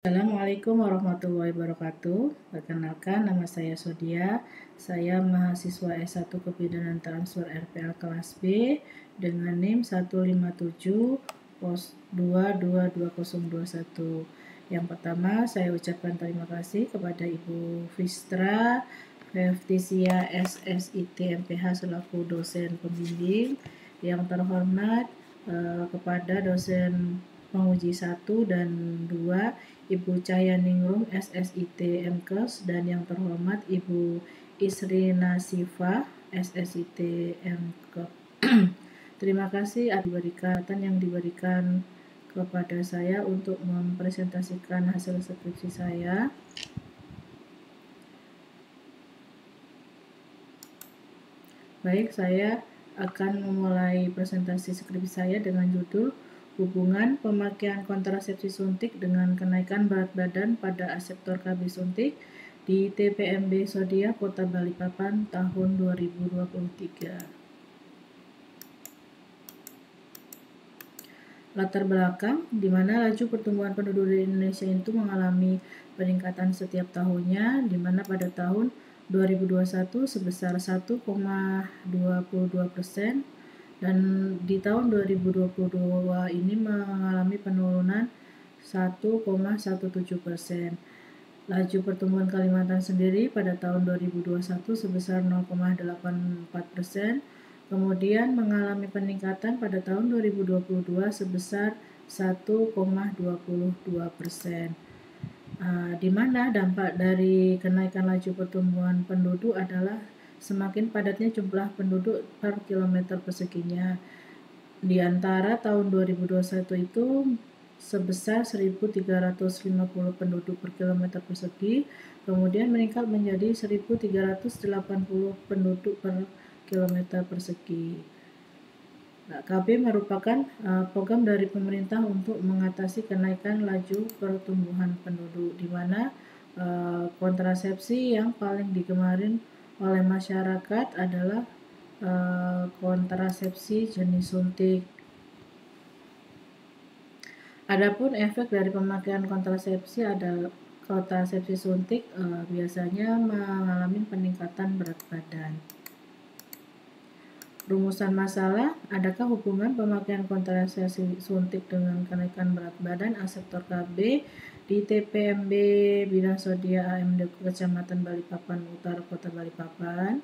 Assalamualaikum warahmatullahi wabarakatuh. Perkenalkan, nama saya Sodia. Saya mahasiswa S1 Kebidanan Transfer RPL kelas B dengan NIM 157-2222021. Yang pertama, saya ucapkan terima kasih kepada Ibu Fistra Feftisia SSIT MPH selaku dosen pembimbing. Yang terhormat kepada dosen penguji 1 dan 2, Ibu Cahyaningrum SSIT MKes, dan yang terhormat Ibu Isri Nasifa SSIT MKes. Terima kasih atas yang diberikan kepada saya untuk mempresentasikan hasil skripsi saya. Baik, saya akan memulai presentasi skripsi saya dengan judul Hubungan pemakaian kontrasepsi suntik dengan kenaikan berat badan pada aseptor KB suntik di TPMB Sodia Kota Balikpapan tahun 2023. Latar belakang, di mana laju pertumbuhan penduduk di Indonesia itu mengalami peningkatan setiap tahunnya, di mana pada tahun 2021 sebesar 1,22%, dan di tahun 2022 ini mengalami penurunan 1,17%. Laju pertumbuhan Kalimantan sendiri pada tahun 2021 sebesar 0,84%, kemudian mengalami peningkatan pada tahun 2022 sebesar 1,22%. Di mana dampak dari kenaikan laju pertumbuhan penduduk adalah semakin padatnya jumlah penduduk per kilometer perseginya. Di antara tahun 2021 itu sebesar 1.350 penduduk per kilometer persegi, kemudian meningkat menjadi 1.380 penduduk per kilometer persegi. KB merupakan program dari pemerintah untuk mengatasi kenaikan laju pertumbuhan penduduk, di mana kontrasepsi yang paling digemarin oleh masyarakat adalah kontrasepsi jenis suntik. Adapun efek dari pemakaian kontrasepsi suntik biasanya mengalami peningkatan berat badan. Rumusan masalah, adakah hubungan pemakaian kontrasepsi suntik dengan kenaikan berat badan aseptor KB di TPMB Bidang Sodia AMD Kecamatan Balikpapan Utara Kota Balikpapan?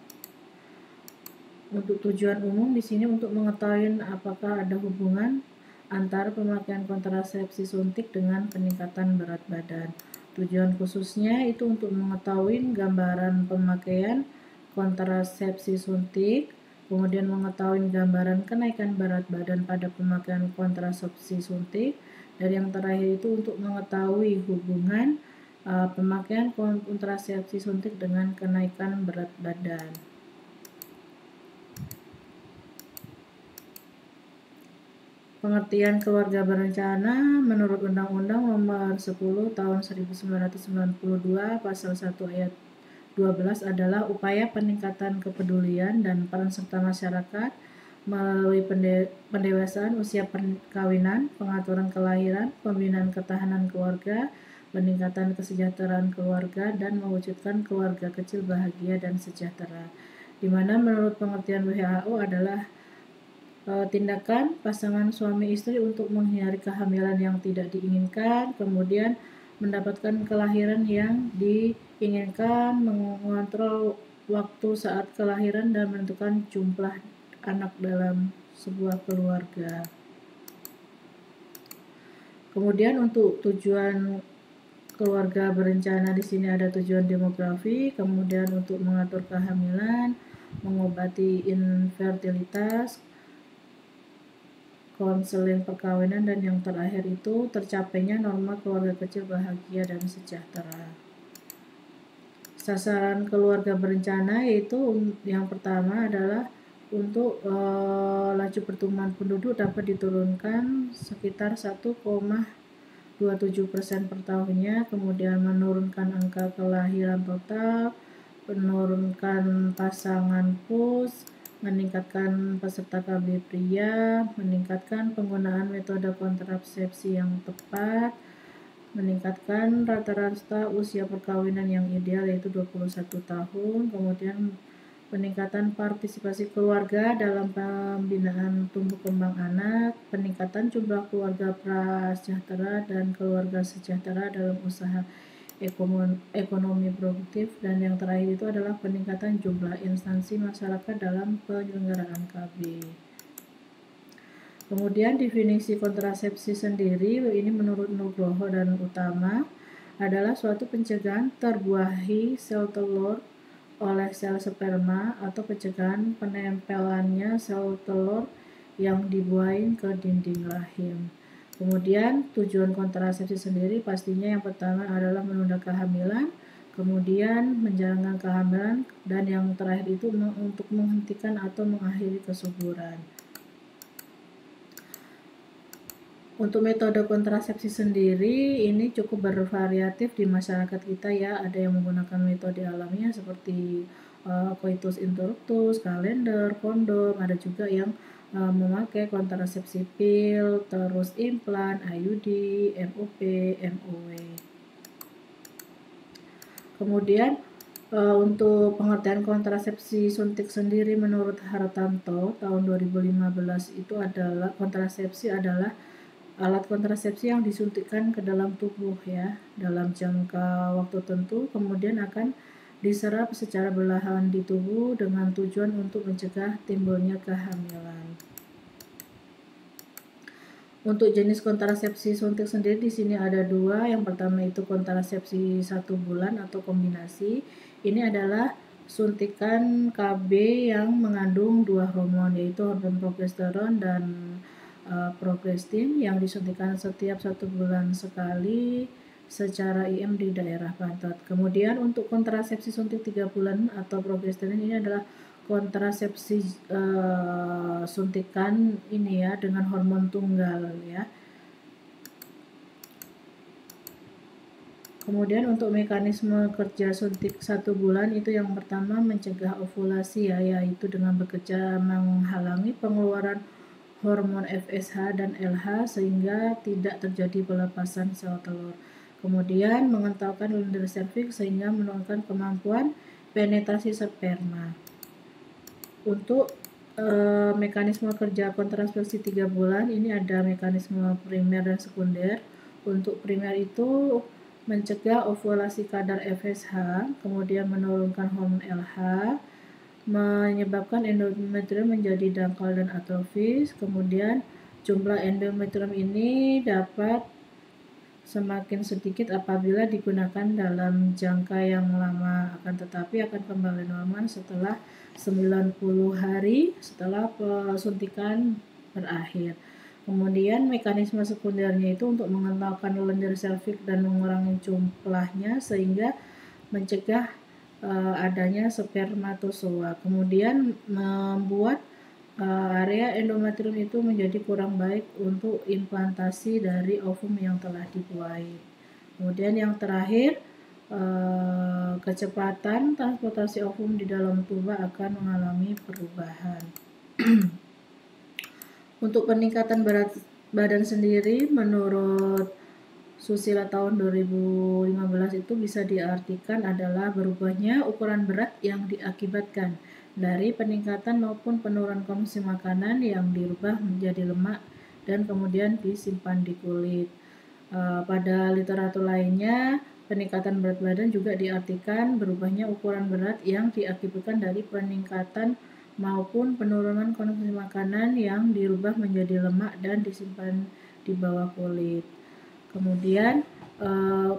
Untuk tujuan umum di sini untuk mengetahui apakah ada hubungan antara pemakaian kontrasepsi suntik dengan peningkatan berat badan. Tujuan khususnya itu untuk mengetahui gambaran pemakaian kontrasepsi suntik, kemudian mengetahui gambaran kenaikan berat badan pada pemakaian kontrasepsi suntik, dan yang terakhir itu untuk mengetahui hubungan pemakaian kontrasepsi suntik dengan kenaikan berat badan. Pengertian keluarga berencana menurut Undang-Undang Nomor 10 Tahun 1992 Pasal 1 Ayat 12 adalah upaya peningkatan kepedulian dan peran serta masyarakat melalui pendewasaan usia perkawinan, pengaturan kelahiran, pembinaan ketahanan keluarga, peningkatan kesejahteraan keluarga, dan mewujudkan keluarga kecil bahagia dan sejahtera. Di mana menurut pengertian WHO adalah tindakan pasangan suami istri untuk menghindari kehamilan yang tidak diinginkan, kemudian mendapatkan kelahiran yang diinginkan, mengontrol waktu saat kelahiran, dan menentukan jumlah anak dalam sebuah keluarga. Kemudian untuk tujuan keluarga berencana di sini ada tujuan demografi, kemudian untuk mengatur kehamilan, mengobati infertilitas, konseling perkawinan, dan yang terakhir itu tercapainya norma keluarga kecil bahagia dan sejahtera. Sasaran keluarga berencana yaitu yang pertama adalah untuk laju pertumbuhan penduduk dapat diturunkan sekitar 1,27% per tahunnya, kemudian menurunkan angka kelahiran total, menurunkan pasangan plus, meningkatkan peserta KB pria, meningkatkan penggunaan metode kontrasepsi yang tepat, meningkatkan rata-rata usia perkawinan yang ideal yaitu 21 tahun, kemudian peningkatan partisipasi keluarga dalam pembinaan tumbuh kembang anak, peningkatan jumlah keluarga prasejahtera dan keluarga sejahtera dalam usaha ekonomi produktif, dan yang terakhir itu adalah peningkatan jumlah instansi masyarakat dalam penyelenggaraan KB. Kemudian definisi kontrasepsi sendiri ini menurut Nugroho dan Utama adalah suatu pencegahan terbuahi sel telur oleh sel sperma atau pencegahan penempelannya sel telur yang dibuahin ke dinding rahim. Kemudian tujuan kontrasepsi sendiri pastinya yang pertama adalah menunda kehamilan, kemudian menjalankan kehamilan, dan yang terakhir itu untuk menghentikan atau mengakhiri kesuburan. Untuk metode kontrasepsi sendiri ini cukup bervariatif di masyarakat kita ya. Ada yang menggunakan metode alamiah seperti coitus interruptus, kalender, kondom. Ada juga yang memakai kontrasepsi pil, terus implan, IUD, MOP, MOW. Kemudian untuk pengertian kontrasepsi suntik sendiri menurut Hartanto tahun 2015 itu adalah kontrasepsi adalah alat kontrasepsi yang disuntikkan ke dalam tubuh ya dalam jangka waktu tertentu, kemudian akan diserap secara berlahan di tubuh dengan tujuan untuk mencegah timbulnya kehamilan. Untuk jenis kontrasepsi suntik sendiri di sini ada dua. Yang pertama itu kontrasepsi 1 bulan atau kombinasi. Ini adalah suntikan KB yang mengandung dua hormon yaitu hormon progesteron dan progestin yang disuntikan setiap 1 bulan sekali secara IM di daerah pantat. Kemudian untuk kontrasepsi suntik 3 bulan atau progesteron ini adalah kontrasepsi suntikan ini ya dengan hormon tunggal ya. Kemudian untuk mekanisme kerja suntik 1 bulan itu yang pertama mencegah ovulasi ya, yaitu dengan bekerja menghalangi pengeluaran hormon FSH dan LH sehingga tidak terjadi pelepasan sel telur. Kemudian mengentalkan lender serviks sehingga menurunkan kemampuan penetrasi sperma. Untuk mekanisme kerja kontrasepsi 3 bulan ini ada mekanisme primer dan sekunder. Untuk primer itu mencegah ovulasi kadar FSH, kemudian menurunkan hormon LH, menyebabkan endometrium menjadi dangkal dan atrofis. Kemudian jumlah endometrium ini dapat semakin sedikit apabila digunakan dalam jangka yang lama, akan tetapi akan kembali normal setelah 90 hari setelah suntikan berakhir. Kemudian mekanisme sekundernya itu untuk mengentalkan lender serviks dan mengurangi jumlahnya sehingga mencegah adanya spermatozoa. Kemudian membuat area endometrium itu menjadi kurang baik untuk implantasi dari ovum yang telah dibuahi. Kemudian yang terakhir, kecepatan transportasi ovum di dalam tuba akan mengalami perubahan. Untuk peningkatan berat badan sendiri menurut Susila tahun 2015 itu bisa diartikan adalah berubahnya ukuran berat yang diakibatkan dari peningkatan maupun penurunan konsumsi makanan yang dirubah menjadi lemak dan kemudian disimpan di kulit. Pada literatur lainnya, peningkatan berat badan juga diartikan berubahnya ukuran berat yang diakibatkan dari peningkatan maupun penurunan konsumsi makanan yang dirubah menjadi lemak dan disimpan di bawah kulit. Kemudian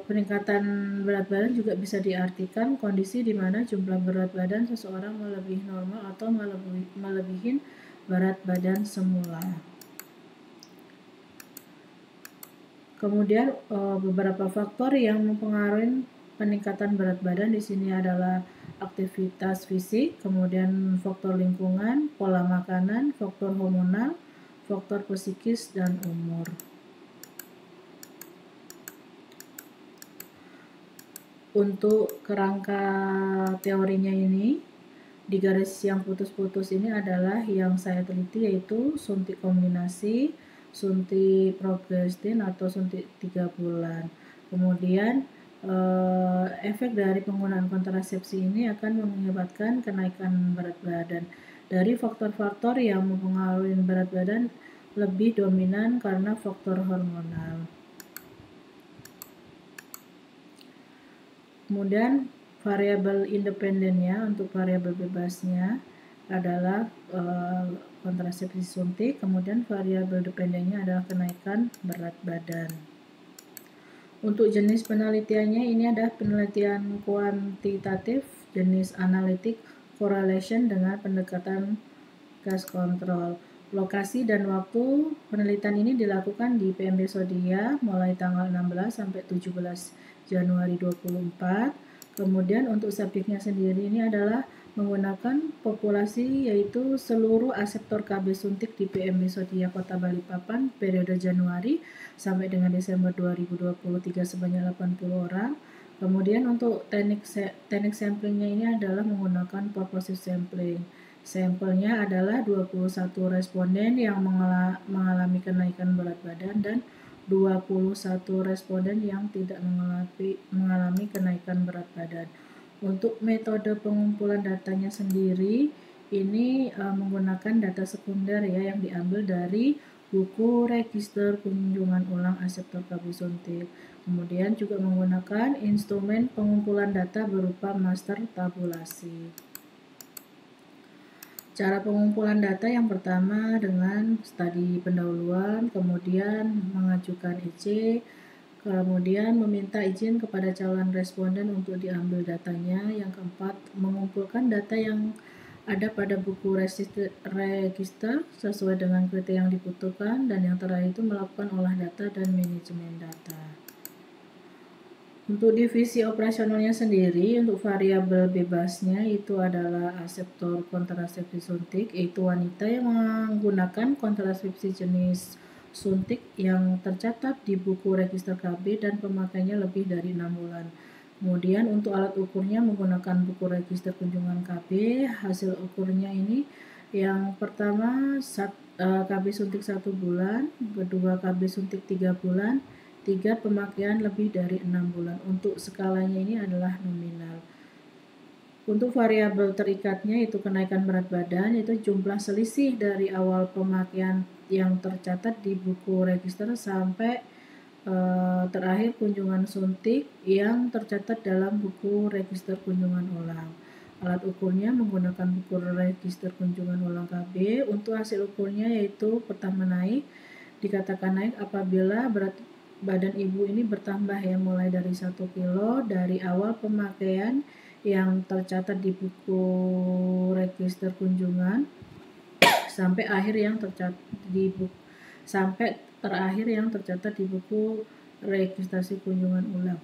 peningkatan berat badan juga bisa diartikan kondisi di mana jumlah berat badan seseorang melebihi normal atau melebihi berat badan semula. Kemudian beberapa faktor yang mempengaruhi peningkatan berat badan di sini adalah aktivitas fisik, kemudian faktor lingkungan, pola makanan, faktor hormonal, faktor psikis, dan umur. Untuk kerangka teorinya ini, di garis yang putus-putus ini adalah yang saya teliti yaitu suntik kombinasi, suntik progestin atau suntik 3 bulan. Kemudian efek dari penggunaan kontrasepsi ini akan mengakibatkan kenaikan berat badan. Dari faktor-faktor yang mempengaruhi berat badan lebih dominan karena faktor hormonal. Kemudian variabel independennya untuk variabel bebasnya adalah kontrasepsi suntik, kemudian variabel dependennya adalah kenaikan berat badan. Untuk jenis penelitiannya ini ada penelitian kuantitatif, jenis analitik, correlation dengan pendekatan gas kontrol. Lokasi dan waktu penelitian ini dilakukan di PMB Sodia mulai tanggal 16 sampai 17 Januari 2024. Kemudian untuk subjeknya sendiri ini adalah menggunakan populasi yaitu seluruh aseptor KB suntik di PMB Sodia Kota Balikpapan periode Januari sampai dengan Desember 2023 sebanyak 80 orang. Kemudian untuk teknik samplingnya ini adalah menggunakan purposive sampling. Sampelnya adalah 21 responden yang mengalami kenaikan berat badan dan 21 responden yang tidak mengalami kenaikan berat badan. Untuk metode pengumpulan datanya sendiri ini menggunakan data sekunder ya yang diambil dari buku register kunjungan ulang aseptor KB suntik. Kemudian juga menggunakan instrumen pengumpulan data berupa master tabulasi. Cara pengumpulan data yang pertama dengan studi pendahuluan, kemudian mengajukan EC, kemudian meminta izin kepada calon responden untuk diambil datanya. Yang keempat, mengumpulkan data yang ada pada buku register sesuai dengan kriteria yang dibutuhkan. Dan yang terakhir itu melakukan olah data dan manajemen data. Untuk divisi operasionalnya sendiri, untuk variabel bebasnya itu adalah aseptor kontrasepsi suntik, yaitu wanita yang menggunakan kontrasepsi jenis suntik yang tercatat di buku register KB dan pemakainya lebih dari 6 bulan. Kemudian untuk alat ukurnya menggunakan buku register kunjungan KB. Hasil ukurnya ini yang pertama KB suntik 1 bulan, kedua KB suntik 3 bulan, 3 pemakaian lebih dari 6 bulan. Untuk skalanya ini adalah nominal. Untuk variabel terikatnya itu kenaikan berat badan, itu jumlah selisih dari awal pemakaian yang tercatat di buku register sampai terakhir kunjungan suntik yang tercatat dalam buku register kunjungan ulang. Alat ukurnya menggunakan buku register kunjungan ulang KB. Untuk hasil ukurnya yaitu pertama naik, dikatakan naik apabila berat badan ibu ini bertambah ya mulai dari 1 kilo dari awal pemakaian yang tercatat di buku register kunjungan sampai akhir yang tercatat di buku terakhir yang tercatat di buku registrasi kunjungan ulang.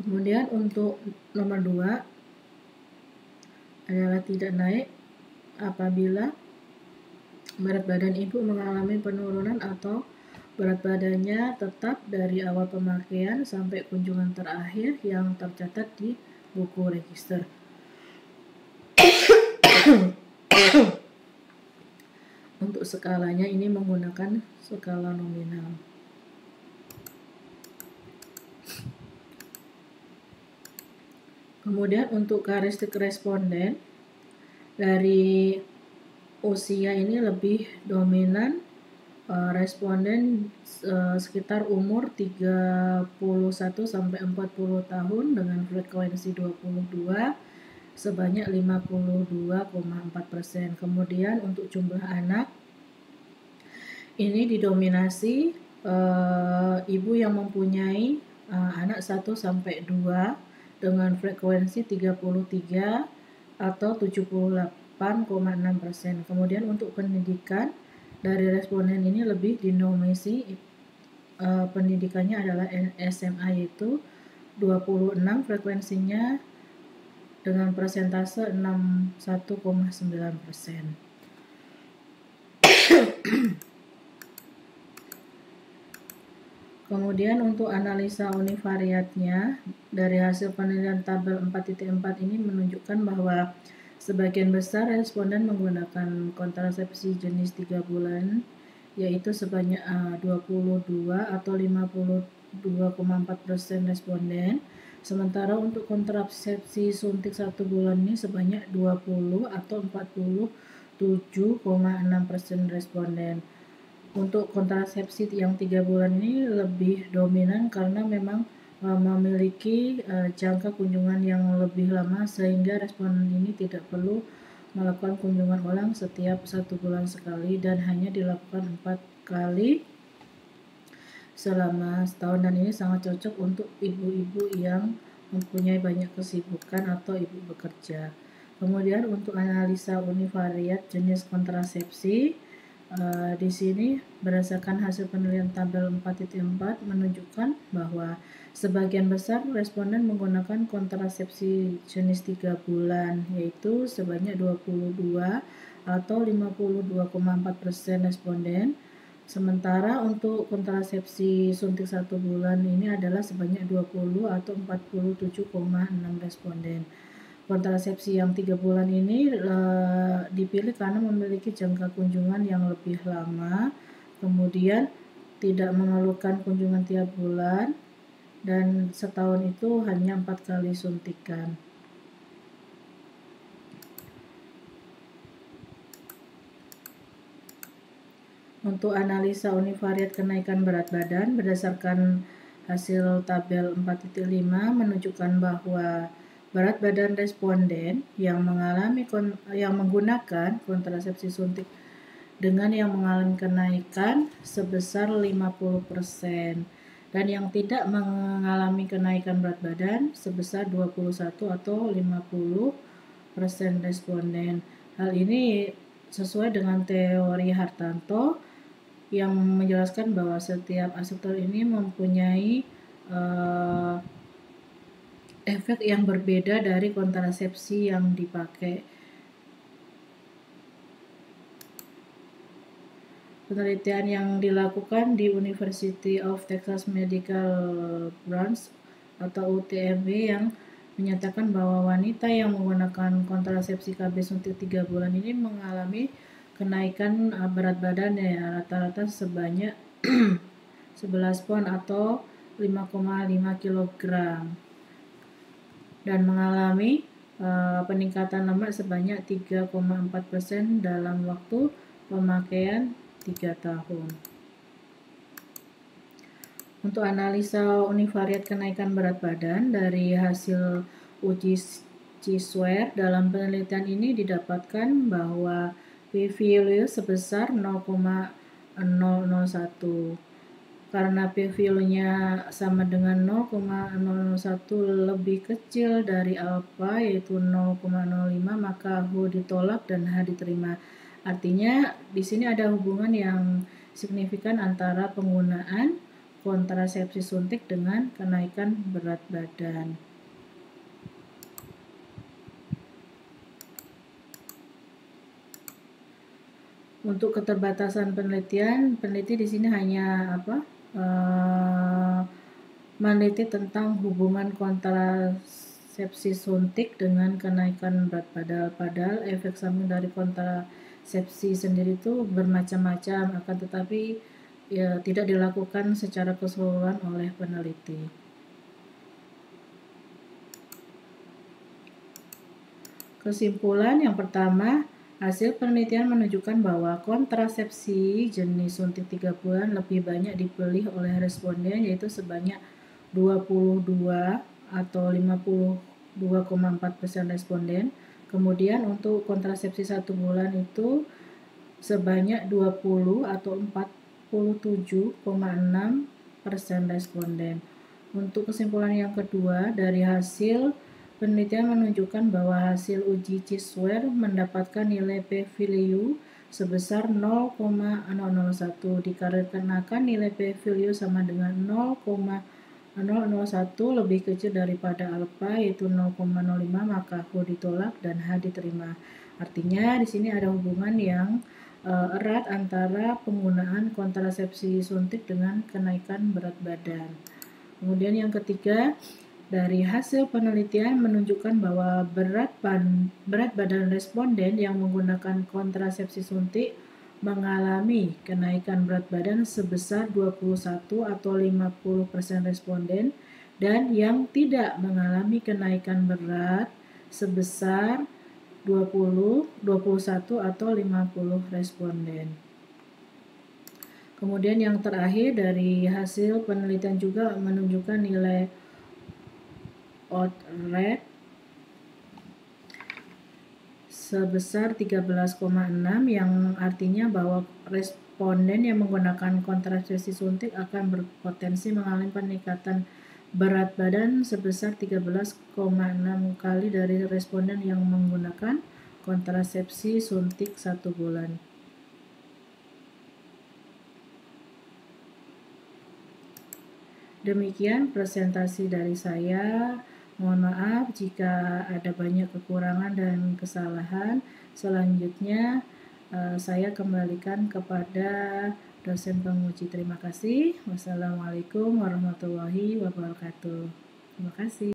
Kemudian untuk nomor 2 adalah tidak naik apabila berat badan ibu mengalami penurunan atau berat badannya tetap dari awal pemakaian sampai kunjungan terakhir yang tercatat di buku register. Untuk skalanya ini menggunakan skala nominal. Kemudian untuk karakteristik responden dari usia ini lebih dominan responden sekitar umur 31 sampai 40 tahun dengan frekuensi 22 sebanyak 52,4%. Kemudian untuk jumlah anak ini didominasi ibu yang mempunyai anak 1 sampai 2 dengan frekuensi 33 atau 78,6%. Kemudian untuk pendidikan dari responden ini lebih didominasi pendidikannya adalah SMA yaitu 26 frekuensinya dengan persentase 61,9%. Kemudian untuk analisa univariatnya, dari hasil penelitian tabel 4.4 ini menunjukkan bahwa sebagian besar responden menggunakan kontrasepsi jenis 3 bulan, yaitu sebanyak 22 atau 52,4% responden. Sementara untuk kontrasepsi suntik 1 bulan ini sebanyak 20 atau 47,6% responden. Untuk kontrasepsi yang 3 bulan ini lebih dominan karena memang memiliki jangka kunjungan yang lebih lama, sehingga responden ini tidak perlu melakukan kunjungan ulang setiap 1 bulan sekali dan hanya dilakukan 4 kali selama setahun, dan ini sangat cocok untuk ibu-ibu yang mempunyai banyak kesibukan atau ibu bekerja. Kemudian untuk analisa univariat jenis kontrasepsi, di sini berdasarkan hasil penelitian tabel 4.4 menunjukkan bahwa sebagian besar responden menggunakan kontrasepsi jenis 3 bulan, yaitu sebanyak 22 atau 52,4% responden. Sementara untuk kontrasepsi suntik 1 bulan ini adalah sebanyak 20 atau 47,6 responden. Kontrasepsi yang 3 bulan ini dipilih karena memiliki jangka kunjungan yang lebih lama, kemudian tidak memerlukan kunjungan tiap bulan, dan setahun itu hanya 4 kali suntikan. Untuk analisa univariat kenaikan berat badan berdasarkan hasil tabel 4.5 menunjukkan bahwa berat badan responden yang menggunakan kontrasepsi suntik dengan yang mengalami kenaikan sebesar 50%, dan yang tidak mengalami kenaikan berat badan sebesar 21 atau 50% responden. Hal ini sesuai dengan teori Hartanto yang menjelaskan bahwa setiap aseptor ini mempunyai efek yang berbeda dari kontrasepsi yang dipakai. Penelitian yang dilakukan di University of Texas Medical Branch atau UTMB yang menyatakan bahwa wanita yang menggunakan kontrasepsi KB suntik 3 bulan ini mengalami kenaikan berat badan rata-rata sebanyak 11 pon atau 5,5 kg. Dan mengalami peningkatan lemak sebanyak 3,4% dalam waktu pemakaian 3 tahun. Untuk analisa univariat kenaikan berat badan dari hasil uji C-square, dalam penelitian ini didapatkan bahwa p-value sebesar 0,001. Karena p-value-nya sama dengan 0,001 lebih kecil dari alfa, yaitu 0,05, maka H ditolak dan H diterima. Artinya di sini ada hubungan yang signifikan antara penggunaan kontrasepsi suntik dengan kenaikan berat badan. Untuk keterbatasan penelitian, peneliti di sini hanya meneliti tentang hubungan kontrasepsi suntik dengan kenaikan berat badan. Padahal efek samping dari kontrasepsi sendiri itu bermacam-macam, akan tetapi tidak dilakukan secara keseluruhan oleh peneliti. Kesimpulan yang pertama, hasil penelitian menunjukkan bahwa kontrasepsi jenis suntik 3 bulan lebih banyak dipilih oleh responden, yaitu sebanyak 22 atau 52,4% responden. Kemudian untuk kontrasepsi 1 bulan itu sebanyak 20 atau 47,6% responden. Untuk kesimpulan yang kedua, dari hasil penelitian menunjukkan bahwa hasil uji C-square mendapatkan nilai p-value sebesar 0,001 dikarenakan nilai p-value sama dengan 0,001 0,01 lebih kecil daripada alfa yaitu 0,05, maka H ditolak dan H diterima. Artinya di sini ada hubungan yang erat antara penggunaan kontrasepsi suntik dengan kenaikan berat badan. Kemudian yang ketiga, dari hasil penelitian menunjukkan bahwa berat badan responden yang menggunakan kontrasepsi suntik mengalami kenaikan berat badan sebesar 21 atau 50% responden, dan yang tidak mengalami kenaikan berat sebesar 20, 21 atau 50 responden. Kemudian yang terakhir, dari hasil penelitian juga menunjukkan nilai odds rate sebesar 13,6 yang artinya bahwa responden yang menggunakan kontrasepsi suntik akan berpotensi mengalami peningkatan berat badan sebesar 13,6 kali dari responden yang menggunakan kontrasepsi suntik 1 bulan. Demikian presentasi dari saya. Mohon maaf jika ada banyak kekurangan dan kesalahan. Selanjutnya saya kembalikan kepada dosen penguji. Terima kasih. Wassalamualaikum warahmatullahi wabarakatuh. Terima kasih.